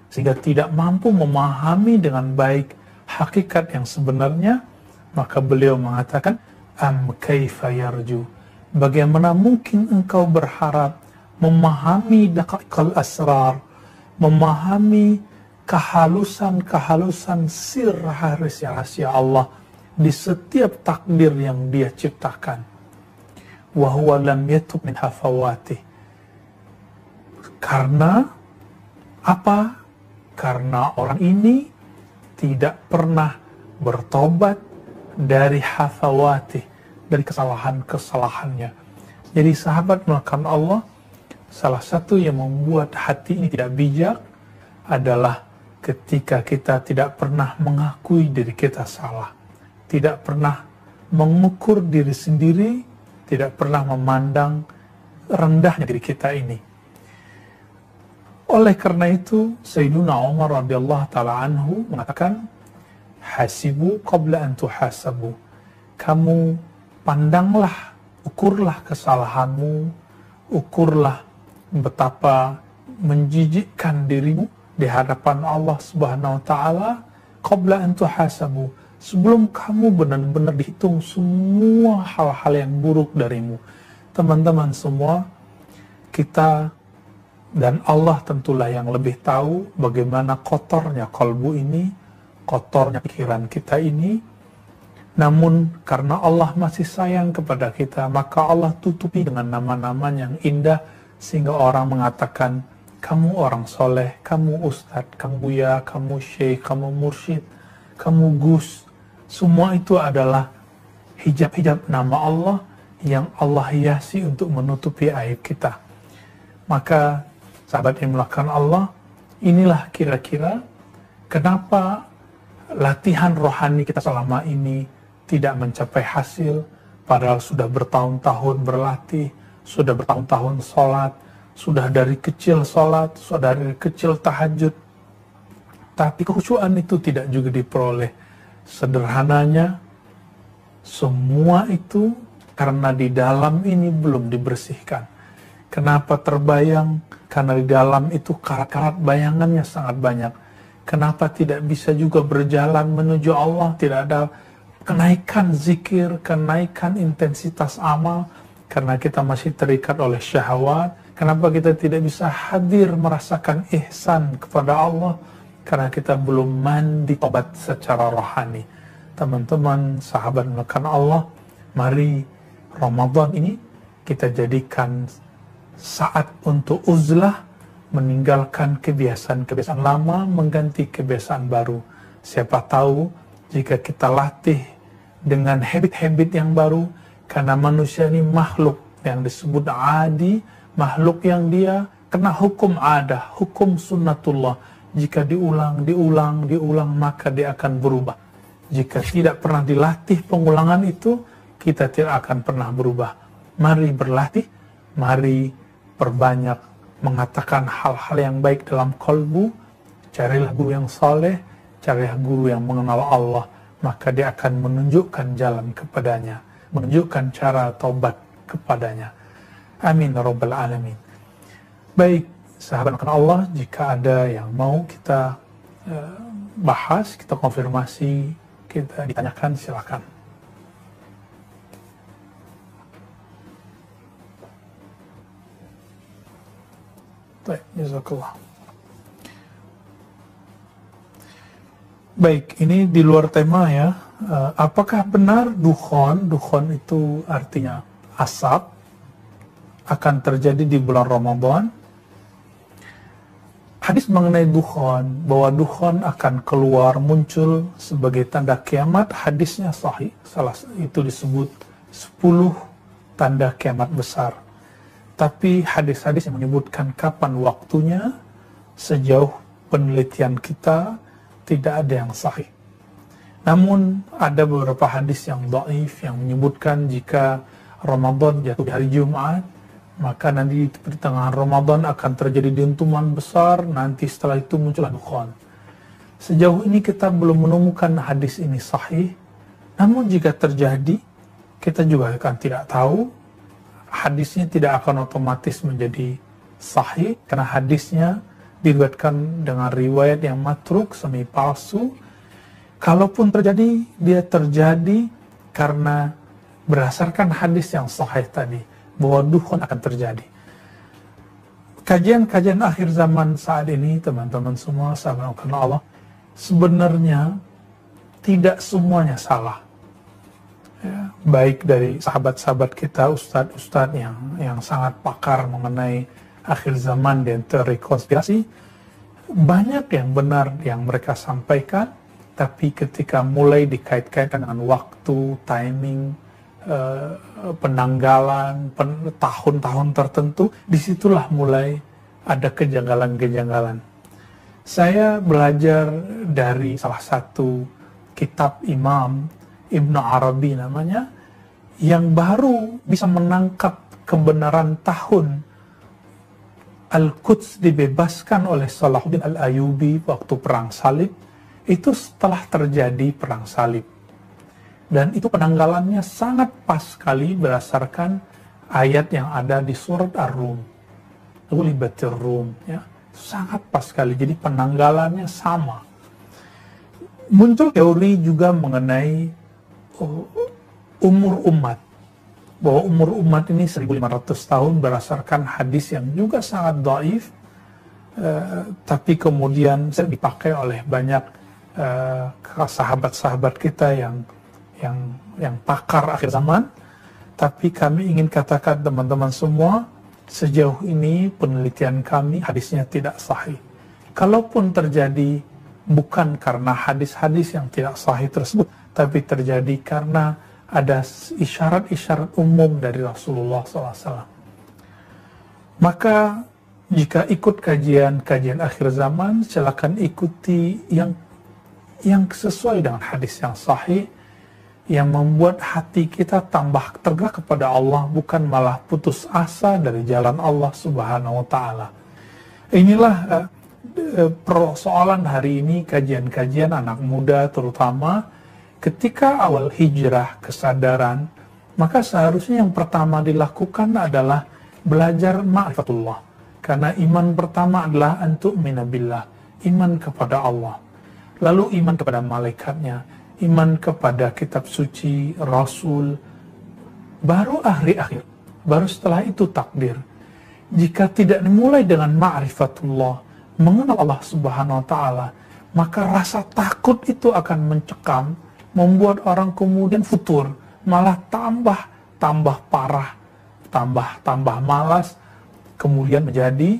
sehingga tidak mampu memahami dengan baik hakikat yang sebenarnya? Maka beliau mengatakan, am kaifa yarju, bagaimana mungkin engkau berharap memahami daqaiqal asrar, memahami kehalusan-kehalusan sir rahasia Allah di setiap takdir yang Dia ciptakan. Wa huwa lam yatub min hafawatih. Karena apa? Karena orang ini tidak pernah bertobat dari hafawatih, dari kesalahan-kesalahannya. Jadi sahabat melakukan Allah, salah satu yang membuat hati ini tidak bijak adalah ketika kita tidak pernah mengakui diri kita salah, tidak pernah mengukur diri sendiri, tidak pernah memandang rendahnya diri kita ini. Oleh karena itu, Sayyiduna Umar radhiyallahu ta'ala anhu mengatakan, hasibu qabla an tuhasabu. Kamu pandanglah, ukurlah kesalahanmu, ukurlah betapa menjijikkan dirimu di hadapan Allah Subhanahu wa taala qabla an tuhasabu, sebelum kamu benar-benar dihitung semua hal-hal yang buruk darimu. Teman-teman semua, kita dan Allah tentulah yang lebih tahu bagaimana kotornya kalbu ini, kotornya pikiran kita ini. Namun karena Allah masih sayang kepada kita, maka Allah tutupi dengan nama-nama yang indah sehingga orang mengatakan, kamu orang soleh, kamu ustadz, kamu buya, kamu syekh, kamu mursyid, kamu gus. Semua itu adalah hijab-hijab nama Allah yang Allah hiasi untuk menutupi aib kita. Maka sahabat yang melakukan Allah, inilah kira-kira kenapa latihan rohani kita selama ini tidak mencapai hasil, padahal sudah bertahun-tahun berlatih, sudah bertahun-tahun sholat, sudah dari kecil sholat, sudah dari kecil tahajud, tapi kekhusyuan itu tidak juga diperoleh. Sederhananya, semua itu karena di dalam ini belum dibersihkan. Kenapa terbayang? Karena di dalam itu karat-karat bayangannya sangat banyak. Kenapa tidak bisa juga berjalan menuju Allah? Tidak ada kenaikan zikir, kenaikan intensitas amal, karena kita masih terikat oleh syahwat. Kenapa kita tidak bisa hadir merasakan ihsan kepada Allah? Karena kita belum mandi tobat secara rohani. Teman-teman, sahabat melakukan Allah, mari Ramadan ini kita jadikan saat untuk uzlah, meninggalkan kebiasaan-kebiasaan lama, mengganti kebiasaan baru. Siapa tahu jika kita latih dengan habit-habit yang baru, karena manusia ini makhluk yang disebut adi, makhluk yang dia kena hukum ada, hukum sunnatullah. Jika diulang, maka dia akan berubah. Jika tidak pernah dilatih pengulangan itu, kita tidak akan pernah berubah. Mari berlatih, mari perbanyak mengatakan hal-hal yang baik dalam kalbu. Carilah guru yang saleh, carilah guru yang mengenal Allah, maka dia akan menunjukkan jalan kepadanya, menunjukkan cara taubat kepadanya. Amin ya rabbal alamin. Baik, sahabat Allah, jika ada yang mau kita bahas, kita konfirmasi, kita ditanyakan, silakan. Baik, jazakallah. Baik, ini di luar tema ya. Apakah benar dukhon itu artinya asap, akan terjadi di bulan Ramadan? Hadis mengenai dukhon, bahwa dukhon akan keluar muncul sebagai tanda kiamat, hadisnya sahih. Salah itu disebut 10 tanda kiamat besar. Tapi hadis-hadis yang menyebutkan kapan waktunya, sejauh penelitian kita tidak ada yang sahih. Namun ada beberapa hadis yang dhaif yang menyebutkan jika Ramadan jatuh di hari Jumat, maka nanti di pertengahan Ramadan akan terjadi dentuman besar, nanti setelah itu muncullah dukhon. Sejauh ini kita belum menemukan hadis ini sahih, namun jika terjadi, kita juga akan tidak tahu, hadisnya tidak akan otomatis menjadi sahih, karena hadisnya diriwayatkan dengan riwayat yang matruk, semi palsu. Kalaupun terjadi, dia terjadi karena berdasarkan hadis yang sahih tadi, bahwa dukhon akan terjadi. Kajian-kajian akhir zaman saat ini, teman-teman semua, sahabat Allah, sebenarnya tidak semuanya salah. Ya, baik dari sahabat-sahabat kita, ustadz-ustadz yang sangat pakar mengenai akhir zaman dan teori konspirasi, banyak yang benar yang mereka sampaikan, tapi ketika mulai dikait-kaitkan dengan waktu, timing, penanggalan, tahun-tahun tertentu, disitulah mulai ada kejanggalan-kejanggalan. Saya belajar dari salah satu kitab Imam Ibn Arabi namanya, yang baru bisa menangkap kebenaran tahun Al-Quds dibebaskan oleh Salahuddin Al-Ayyubi waktu perang salib, itu setelah terjadi perang salib. Dan itu penanggalannya sangat pas sekali berdasarkan ayat yang ada di surat Ar-Rum. Ghulibatir Rum, ya. Sangat pas sekali, jadi penanggalannya sama. Muncul teori juga mengenai umur umat, bahwa umur umat ini 1500 tahun berdasarkan hadis yang juga sangat dhaif, tapi kemudian sering dipakai oleh banyak sahabat-sahabat kita yang pakar akhir zaman. Tapi kami ingin katakan teman-teman semua, sejauh ini penelitian kami hadisnya tidak sahih. Kalaupun terjadi, bukan karena hadis-hadis yang tidak sahih tersebut, tapi terjadi karena ada isyarat-isyarat umum dari Rasulullah SAW. Maka jika ikut kajian akhir zaman, silakan ikuti yang sesuai dengan hadis yang sahih, yang membuat hati kita tambah tergerak kepada Allah, bukan malah putus asa dari jalan Allah Subhanahu wa Ta'ala. Inilah persoalan hari ini, kajian-kajian anak muda terutama. Ketika awal hijrah kesadaran, maka seharusnya yang pertama dilakukan adalah belajar ma'rifatullah. Karena iman pertama adalah antu'mina billah, iman kepada Allah. Lalu iman kepada malaikatnya, iman kepada kitab suci, rasul, baru akhir-akhir, baru setelah itu takdir. Jika tidak dimulai dengan ma'rifatullah, mengenal Allah Subhanahu wa Ta'ala, maka rasa takut itu akan mencekam, membuat orang kemudian futur, malah tambah parah, tambah malas, kemudian menjadi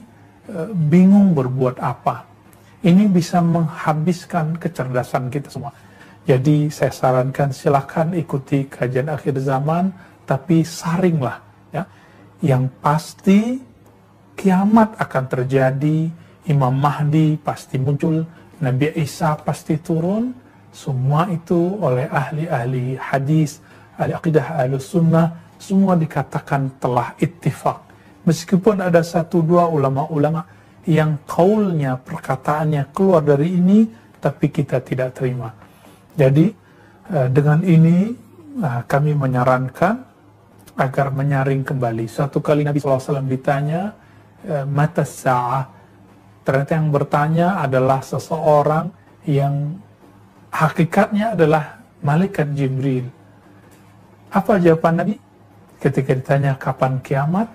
bingung berbuat apa. Ini bisa menghabiskan kecerdasan kita semua. Jadi saya sarankan silakan ikuti kajian akhir zaman, tapi saringlah, ya. Yang pasti kiamat akan terjadi, Imam Mahdi pasti muncul, Nabi Isa pasti turun. Semua itu oleh ahli-ahli hadis, ahli aqidah, ahli sunnah, semua dikatakan telah ittifaq. Meskipun ada 1-2 ulama-ulama yang kaulnya, perkataannya keluar dari ini, tapi kita tidak terima. Jadi dengan ini kami menyarankan agar menyaring kembali. Suatu kali Nabi SAW ditanya, mata sa'ah. Ternyata yang bertanya adalah seseorang yang hakikatnya adalah malaikat Jibril. Apa jawaban Nabi? Ketika ditanya kapan kiamat,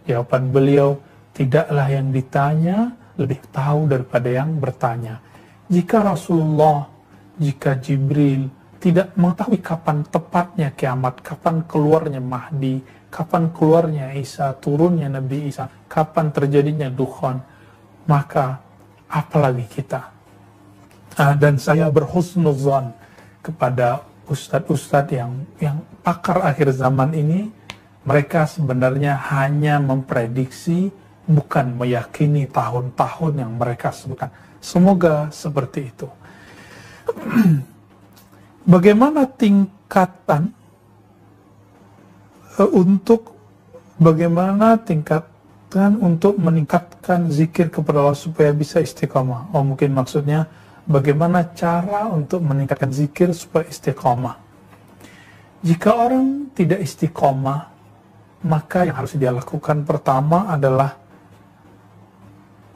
jawaban beliau, tidaklah yang ditanya lebih tahu daripada yang bertanya. Jika Rasulullah, jika Jibril tidak mengetahui kapan tepatnya kiamat, kapan keluarnya Mahdi, kapan keluarnya Isa, turunnya Nabi Isa, kapan terjadinya Dukhan, maka apalagi kita. Dan saya berhusnuzan kepada ustadz-ustadz yang pakar akhir zaman ini. Mereka sebenarnya hanya memprediksi, bukan meyakini tahun-tahun yang mereka sebutkan. Semoga seperti itu. Bagaimana tingkatan untuk meningkatkan zikir kepada Allah supaya bisa istiqamah? Oh, mungkin maksudnya bagaimana cara untuk meningkatkan zikir supaya istiqamah? Jika orang tidak istiqamah, maka yang harus dia lakukan pertama adalah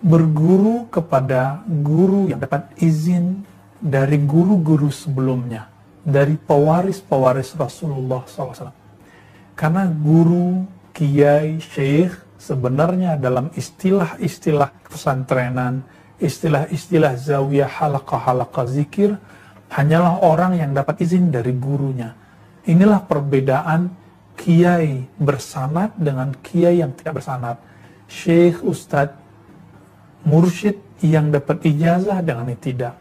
berguru kepada guru yang dapat izin dari guru-guru sebelumnya, dari pewaris-pewaris Rasulullah SAW. Karena guru, kiai, syekh sebenarnya dalam istilah-istilah pesantrenan, istilah-istilah zawiyah, halaqah-halaqah zikir, hanyalah orang yang dapat izin dari gurunya. Inilah perbedaan kiai bersanad dengan kiai yang tidak bersanad. Syekh, ustadz, mursyid yang dapat ijazah dengan yang tidak.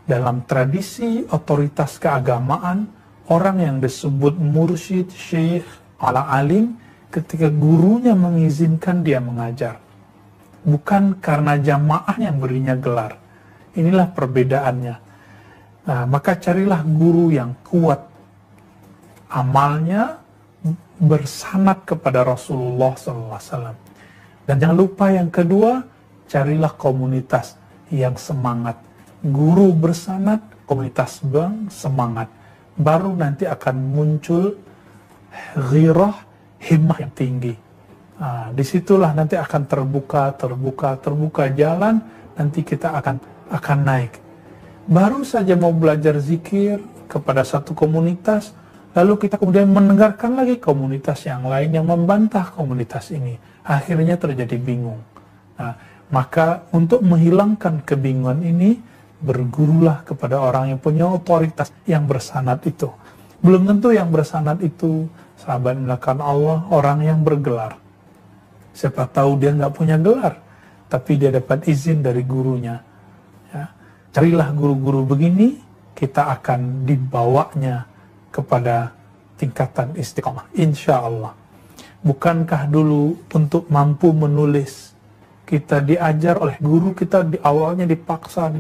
Dalam tradisi otoritas keagamaan, orang yang disebut mursyid, syekh, alim, ketika gurunya mengizinkan dia mengajar. Bukan karena jamaah yang berinya gelar. Inilah perbedaannya. Nah, maka carilah guru yang kuat amalnya, bersanad kepada Rasulullah SAW. Dan jangan lupa yang kedua, carilah komunitas yang semangat. Guru bersanad, komunitas bang semangat. Baru nanti akan muncul ghirah, himmah yang tinggi. Nah, disitulah nanti akan terbuka jalan, nanti kita akan naik. Baru saja mau belajar zikir kepada satu komunitas, lalu kita kemudian mendengarkan lagi komunitas yang lain yang membantah komunitas ini. Akhirnya terjadi bingung. Nah, maka untuk menghilangkan kebingungan ini, bergurulah kepada orang yang punya otoritas, yang bersanad itu. Belum tentu yang bersanad itu sahabat melakukan Allah, orang yang bergelar. Siapa tahu dia nggak punya gelar, tapi dia dapat izin dari gurunya. Ya. Carilah guru-guru begini, kita akan dibawanya kepada tingkatan istiqamah, insya Allah. Bukankah dulu untuk mampu menulis, kita diajar oleh guru kita di awalnya dipaksa,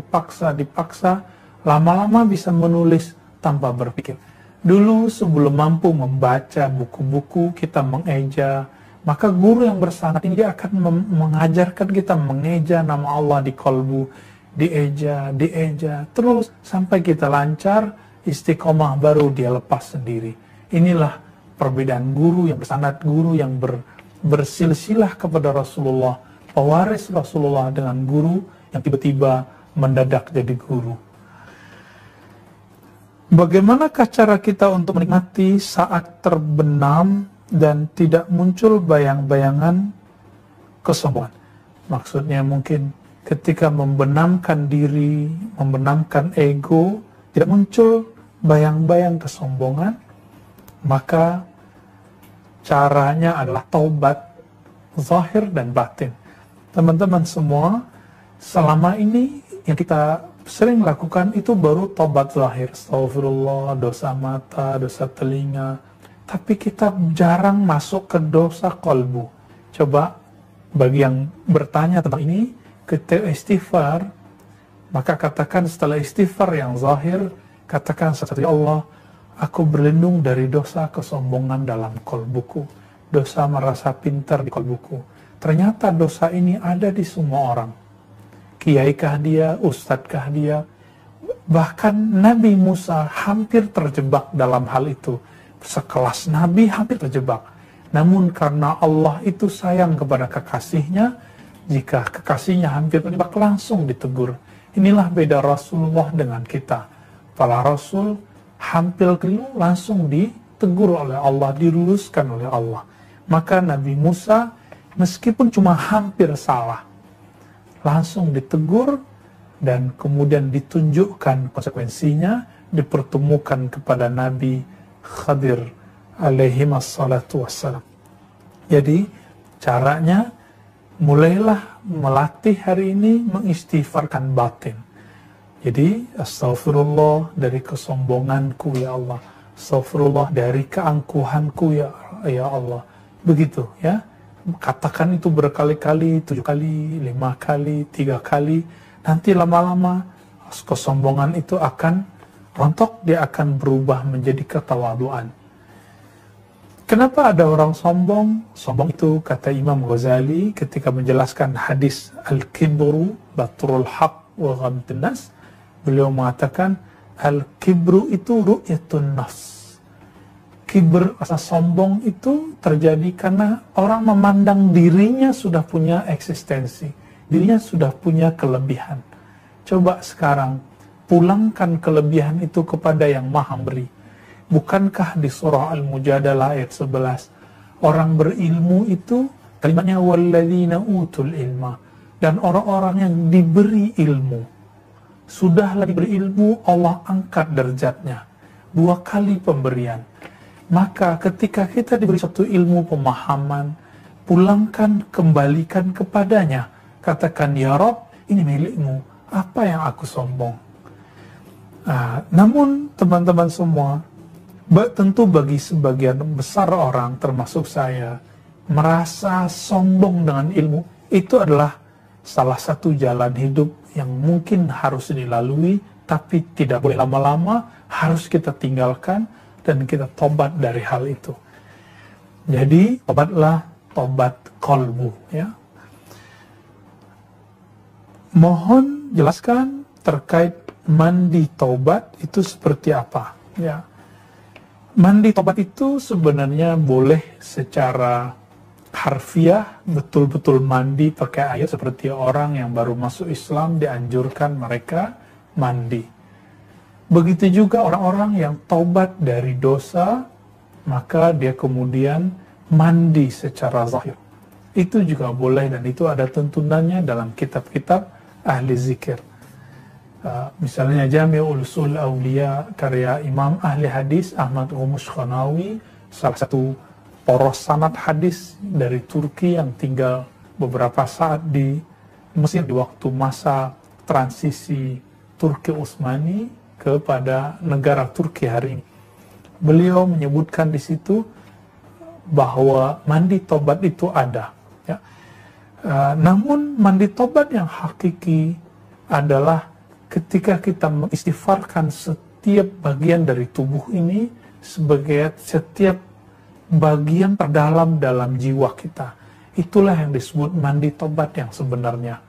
lama-lama bisa menulis tanpa berpikir. Dulu sebelum mampu membaca buku-buku, kita mengeja, maka guru yang bersanad ini dia akan mengajarkan kita mengeja nama Allah di kalbu, dieja, terus sampai kita lancar, istiqomah baru dia lepas sendiri. Inilah perbedaan guru yang bersanad, guru yang bersilsilah kepada Rasulullah, pewaris Rasulullah, dengan guru yang tiba-tiba mendadak jadi guru. Bagaimanakah cara kita untuk menikmati saat terbenam dan tidak muncul bayang-bayangan kesombongan? Maksudnya mungkin ketika membenamkan diri, membenamkan ego, tidak muncul bayang-bayang kesombongan, maka caranya adalah taubat zahir dan batin. Teman-teman semua, selama ini yang kita sering lakukan itu baru taubat zahir, astagfirullah, dosa mata, dosa telinga, tapi kita jarang masuk ke dosa kalbu. Coba bagi yang bertanya tentang ini, ketika istighfar, maka katakan setelah istighfar yang zahir, katakan seperti Allah, aku berlindung dari dosa kesombongan dalam kalbuku, dosa merasa pintar di kalbuku. Ternyata dosa ini ada di semua orang. Kiaikah dia, ustadzkah dia, bahkan Nabi Musa hampir terjebak dalam hal itu. Sekelas Nabi hampir terjebak. Namun karena Allah itu sayang kepada kekasihnya, jika kekasihnya hampir terjebak langsung ditegur. Inilah beda Rasulullah dengan kita. Para Rasul hampir keliru langsung ditegur oleh Allah, diluluskan oleh Allah. Maka Nabi Musa meskipun cuma hampir salah, langsung ditegur dan kemudian ditunjukkan konsekuensinya, dipertemukan kepada Nabi Khadir alaihi wassalatu wassalam. Jadi caranya, mulailah melatih hari ini mengistighfarkan batin. Jadi astagfirullah dari kesombonganku ya Allah, astagfirullah dari keangkuhanku ya Allah. Begitu ya. Katakan itu berkali-kali, 7 kali, 5 kali, 3 kali. Nanti lama-lama kesombongan itu akan rontok, dia akan berubah menjadi ketawaduan. Kenapa ada orang sombong? Sombong itu, kata Imam Ghazali ketika menjelaskan hadis Al-Kibru Batrul Haq wa Ghamdun Nas, beliau mengatakan Al-Kibru itu ru'yatun nafs. Kibr, rasa sombong itu terjadi karena orang memandang dirinya sudah punya eksistensi, dirinya sudah punya kelebihan. Coba sekarang pulangkan kelebihan itu kepada yang maha beri. Bukankah di surah Al-Mujadalah ayat 11, orang berilmu itu kalimatnya walladzina utul ilma, dan orang-orang yang diberi ilmu. Sudahlah diberi ilmu, Allah angkat derajatnya. 2 kali pemberian. Maka ketika kita diberi satu ilmu pemahaman, pulangkan, kembalikan kepadanya. Katakan, ya Rabb, ini milikmu, apa yang aku sombong? Namun teman-teman semua, tentu bagi sebagian besar orang, termasuk saya, merasa sombong dengan ilmu, itu adalah salah satu jalan hidup yang mungkin harus dilalui, tapi tidak boleh lama-lama, harus kita tinggalkan, dan kita tobat dari hal itu. Jadi tobatlah, tobat kolbu ya. Mohon jelaskan terkait mandi tobat itu seperti apa ya. Mandi tobat itu sebenarnya boleh secara harfiah, betul-betul mandi pakai air seperti orang yang baru masuk Islam dianjurkan mereka mandi. Begitu juga orang-orang yang taubat dari dosa, maka dia kemudian mandi secara zahir. Itu juga boleh, dan itu ada tuntunannya dalam kitab-kitab ahli zikir. Misalnya Jami'ul Usul Aulia karya Imam ahli hadis Ahmad Ghumus Khanawi, salah satu poros sanad hadis dari Turki yang tinggal beberapa saat di Mesir di waktu masa transisi Turki Utsmani kepada negara Turki hari ini. Beliau menyebutkan di situ bahwa mandi tobat itu ada. Ya. Namun mandi tobat yang hakiki adalah ketika kita mengistighfarkan setiap bagian dari tubuh ini sebagai setiap bagian terdalam dalam jiwa kita. Itulah yang disebut mandi tobat yang sebenarnya.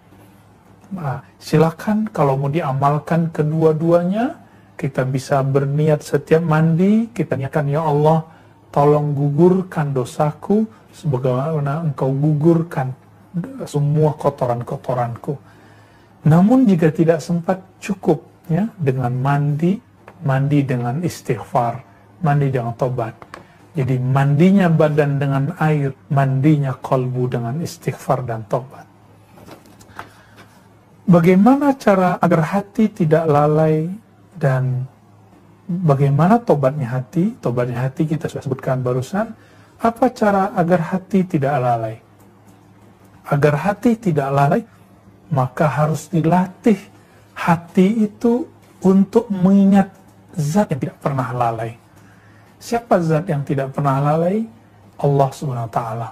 Silakan kalau mau diamalkan kedua-duanya, kita bisa berniat setiap mandi, kita niatkan, ya Allah, tolong gugurkan dosaku sebagaimana Engkau gugurkan semua kotoran-kotoranku. Namun jika tidak sempat, cukup ya dengan mandi dengan istighfar, mandi dengan tobat. Jadi mandinya badan dengan air, mandinya kolbu dengan istighfar dan tobat. Bagaimana cara agar hati tidak lalai, dan bagaimana tobatnya hati? Tobatnya hati kita sudah sebutkan barusan. Apa cara agar hati tidak lalai? Agar hati tidak lalai, maka harus dilatih hati itu untuk mengingat zat yang tidak pernah lalai. Siapa zat yang tidak pernah lalai? Allah Subhanahu wa Ta'ala.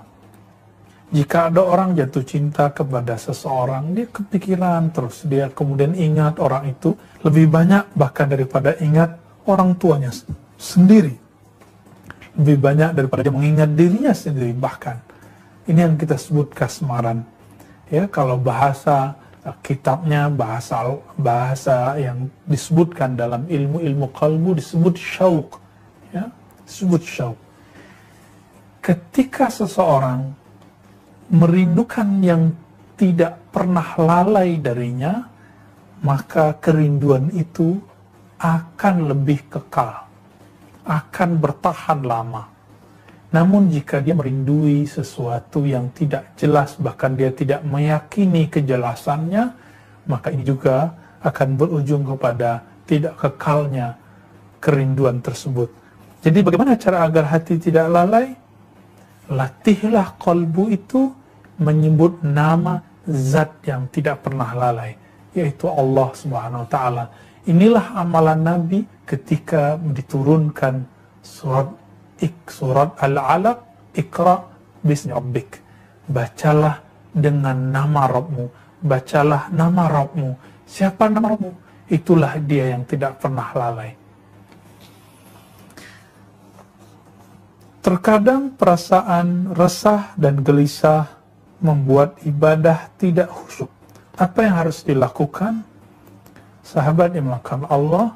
Jika ada orang jatuh cinta kepada seseorang, dia kepikiran terus, dia kemudian ingat orang itu lebih banyak bahkan daripada ingat orang tuanya sendiri. Lebih banyak daripada dia mengingat dirinya sendiri bahkan. Ini yang kita sebut kasmaran. Ya, kalau bahasa kitabnya, bahasa yang disebutkan dalam ilmu-ilmu qalbu disebut syauq. Ya, disebut syauq. Ketika seseorang merindukan yang tidak pernah lalai darinya, maka kerinduan itu akan lebih kekal, akan bertahan lama. Namun jika dia merindui sesuatu yang tidak jelas, bahkan dia tidak meyakini kejelasannya, maka ini juga akan berujung kepada tidak kekalnya kerinduan tersebut. Jadi bagaimana cara agar hati tidak lalai? Latihlah kolbu itu menyebut nama zat yang tidak pernah lalai, yaitu Allah Subhanahu wa Ta'ala. Inilah amalan Nabi ketika diturunkan surat Al-Alaq, Iqra bismi rabbik. Bacalah dengan nama Rabbmu. Bacalah nama Rabbmu. Siapa nama Rabbmu? Itulah dia yang tidak pernah lalai. Terkadang perasaan resah dan gelisah membuat ibadah tidak khusyuk. Apa yang harus dilakukan? Sahabat yang melakukan Allah,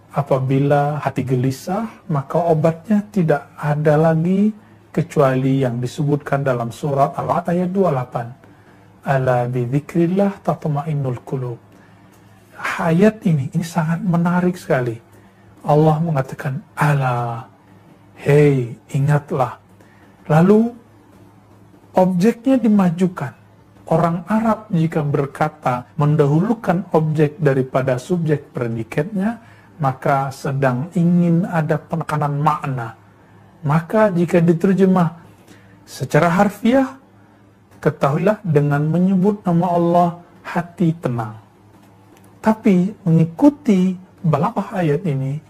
apabila hati gelisah, maka obatnya tidak ada lagi kecuali yang disebutkan dalam surat Al-Alaq ayat 28. Ala bidzikrillah tatma'innul qulub. Ayat ini sangat menarik sekali. Allah mengatakan, ala, hei, ingatlah. Lalu objeknya dimajukan. Orang Arab jika berkata mendahulukan objek daripada subjek predikatnya, maka sedang ingin ada penekanan makna. Maka jika diterjemah secara harfiah, ketahuilah dengan menyebut nama Allah, hati tenang. Tapi mengikuti balapah ayat ini,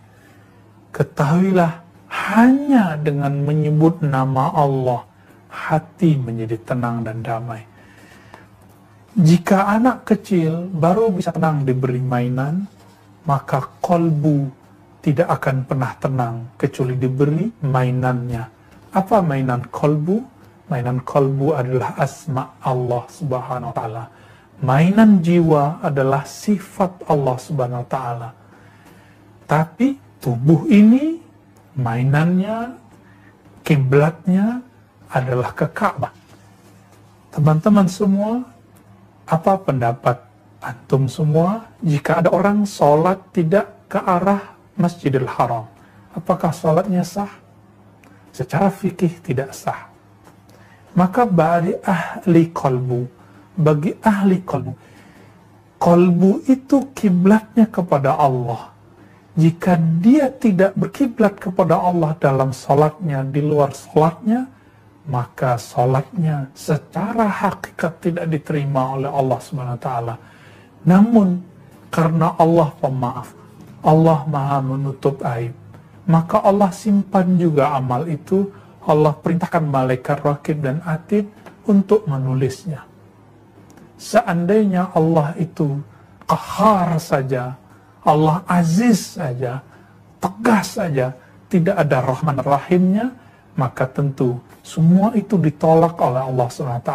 ketahuilah hanya dengan menyebut nama Allah, hati menjadi tenang dan damai. Jika anak kecil baru bisa tenang diberi mainan, maka kolbu tidak akan pernah tenang kecuali diberi mainannya. Apa mainan kolbu? Mainan kolbu adalah asma Allah Subhanahu wa Ta'ala. Mainan jiwa adalah sifat Allah Subhanahu wa Ta'ala. Tapi tubuh ini mainannya, kiblatnya adalah ke Ka'bah. Teman-teman semua, apa pendapat antum semua jika ada orang sholat tidak ke arah Masjidil Haram? Apakah sholatnya sah? Secara fikih tidak sah. Maka bagi ahli kolbu, kolbu itu kiblatnya kepada Allah. Jika dia tidak berkiblat kepada Allah dalam sholatnya, di luar sholatnya, maka sholatnya secara hakikat tidak diterima oleh Allah SWT. Namun karena Allah pemaaf, Allah maha menutup aib, maka Allah simpan juga amal itu. Allah perintahkan malaikat Raqib dan Atid untuk menulisnya. Seandainya Allah itu qahar saja, Allah aziz saja, tegas saja, tidak ada rahman rahimnya, maka tentu semua itu ditolak oleh Allah SWT.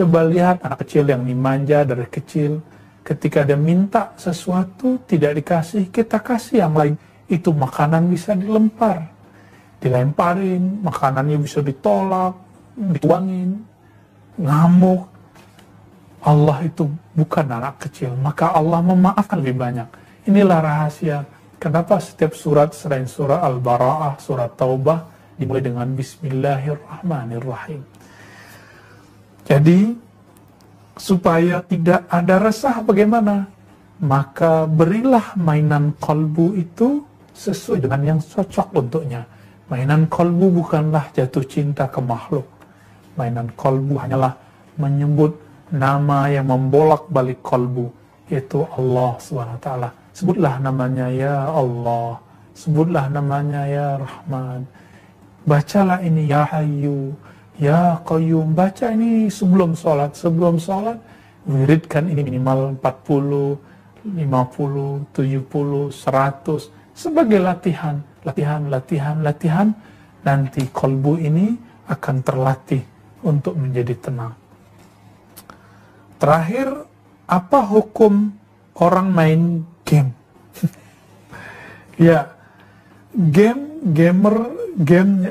Coba lihat anak kecil yang dimanja dari kecil, ketika dia minta sesuatu tidak dikasih, kita kasih yang lain. Itu makanan bisa dilemparin, makanannya bisa ditolak, dituangin, ngamuk. Allah itu bukan anak kecil, maka Allah memaafkan lebih banyak. Inilah rahasia kenapa setiap surat selain surah Al-Bara'ah, surat Taubah, dimulai dengan Bismillahirrahmanirrahim. Jadi supaya tidak ada resah bagaimana? Maka berilah mainan kolbu itu sesuai dengan yang cocok untuknya. Mainan kolbu bukanlah jatuh cinta ke makhluk. Mainan kolbu hanyalah menyebut nama yang membolak-balik kolbu, yaitu Allah SWT. Sebutlah namanya ya Allah, sebutlah namanya ya Rahman. Bacalah ini ya Hayyu, ya Qayyum. Baca ini sebelum sholat. Sebelum sholat, wiridkan ini minimal 40, 50, 70, 100. Sebagai latihan. Nanti kolbu ini akan terlatih untuk menjadi tenang. Terakhir, apa hukum orang main game? Ya, game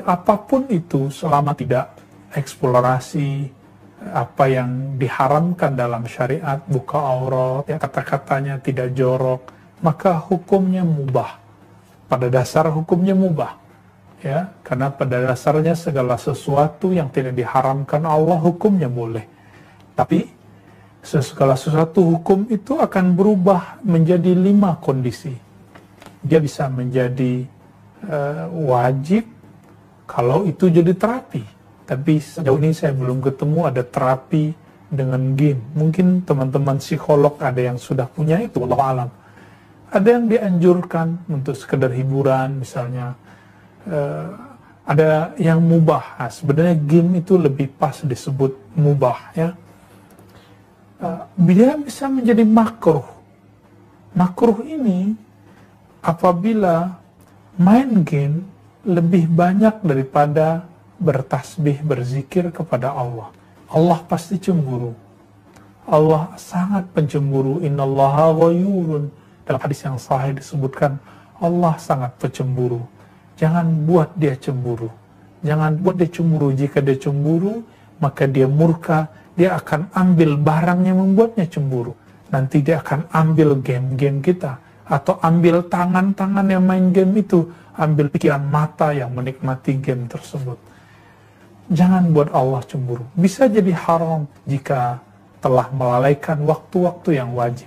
apapun itu selama tidak eksplorasi apa yang diharamkan dalam syariat, buka aurat, ya kata-katanya tidak jorok, maka hukumnya mubah. Pada dasar hukumnya mubah. ya, karena pada dasarnya segala sesuatu yang tidak diharamkan Allah hukumnya boleh, tapi segala sesuatu hukum itu akan berubah menjadi 5 kondisi. Dia bisa menjadi wajib kalau itu jadi terapi, tapi sejauh ini saya belum ketemu ada terapi dengan game. Mungkin teman-teman psikolog ada yang sudah punya itu, wallahu alam. Ada yang dianjurkan untuk sekedar hiburan, misalnya ada yang mubah. Nah, sebenarnya game itu lebih pas disebut mubah, ya. Dia bisa menjadi makruh. Makruh ini apabila main game lebih banyak daripada bertasbih, berzikir kepada Allah. Allah pasti cemburu. Allah sangat pencemburu. Innallaha ghayurun. Dalam hadis yang sahih disebutkan Allah sangat pencemburu. Jangan buat dia cemburu. Jangan buat dia cemburu. Jika dia cemburu, maka dia murka. Dia akan ambil barang yang membuatnya cemburu. Nanti dia akan ambil game-game kita. Atau ambil tangan-tangan yang main game itu. Ambil pikiran mata yang menikmati game tersebut. Jangan buat Allah cemburu. Bisa jadi haram jika telah melalaikan waktu-waktu yang wajib.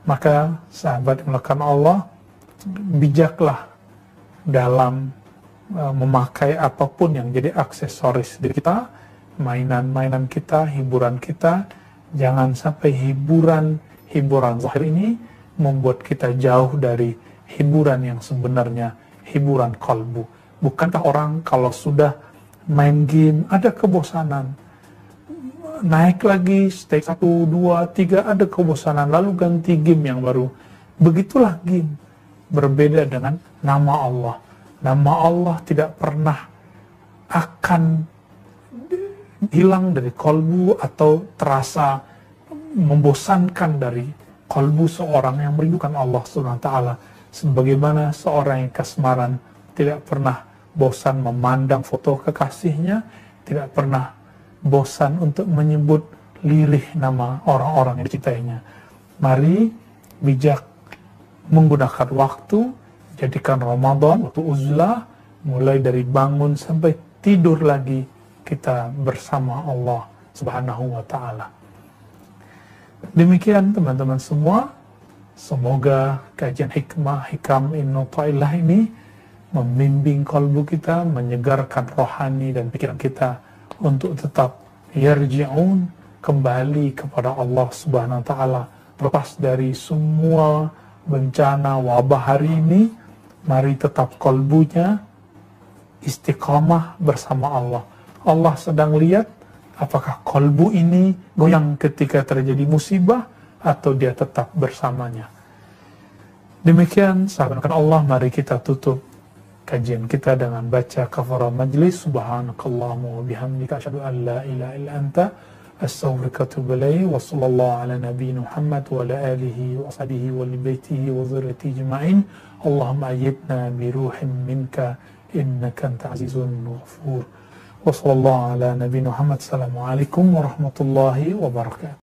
Maka sahabat yang melakukan Allah, bijaklah dalam memakai apapun yang jadi aksesoris diri kita, mainan-mainan kita, hiburan kita. Jangan sampai hiburan zahir ini membuat kita jauh dari hiburan yang sebenarnya, hiburan kalbu. Bukankah orang kalau sudah main game ada kebosanan, naik lagi stage 1, 2, 3 ada kebosanan, lalu ganti game yang baru. Begitulah game. Berbeda dengan nama Allah. Nama Allah tidak pernah akan hilang dari kalbu atau terasa membosankan dari kalbu seorang yang merindukan Allah SWT. Sebagaimana seorang yang kasmaran tidak pernah bosan memandang foto kekasihnya, tidak pernah bosan untuk menyebut lirih nama orang-orang yang dicintainya. Mari bijak menggunakan waktu, jadikan Ramadan waktu uzlah, mulai dari bangun sampai tidur lagi kita bersama Allah Subhanahu wa ta'ala. Demikian teman-teman semua, semoga kajian hikam Ibnu Athaillah ini membimbing kalbu kita, menyegarkan rohani dan pikiran kita untuk tetap yarji'un, kembali kepada Allah Subhanahu wa ta'ala, lepas dari semua bencana wabah hari ini. Mari tetap kalbunya istiqamah bersama Allah. Allah sedang lihat apakah kalbu ini goyang ketika terjadi musibah atau dia tetap bersamanya. Demikian sahabat Allah, mari kita tutup kajian kita dengan baca kafarah majlis. Subhanakallahumma wa bihamdika asyhadu an la ilaha illa anta astaghfiruka wa atubu ilaik. Wa sallallahu ala nabiyina Muhammad wa ala alihi wa ashabihi wa li baitihi wa dzurriyyatihi ajma'in. Allahumma ayyidna bi ruhin minka innaka anta azizun ghafur. Wa sallallahu ala nabiyina Muhammad. Assalamualaikum warahmatullahi wabarakatuh.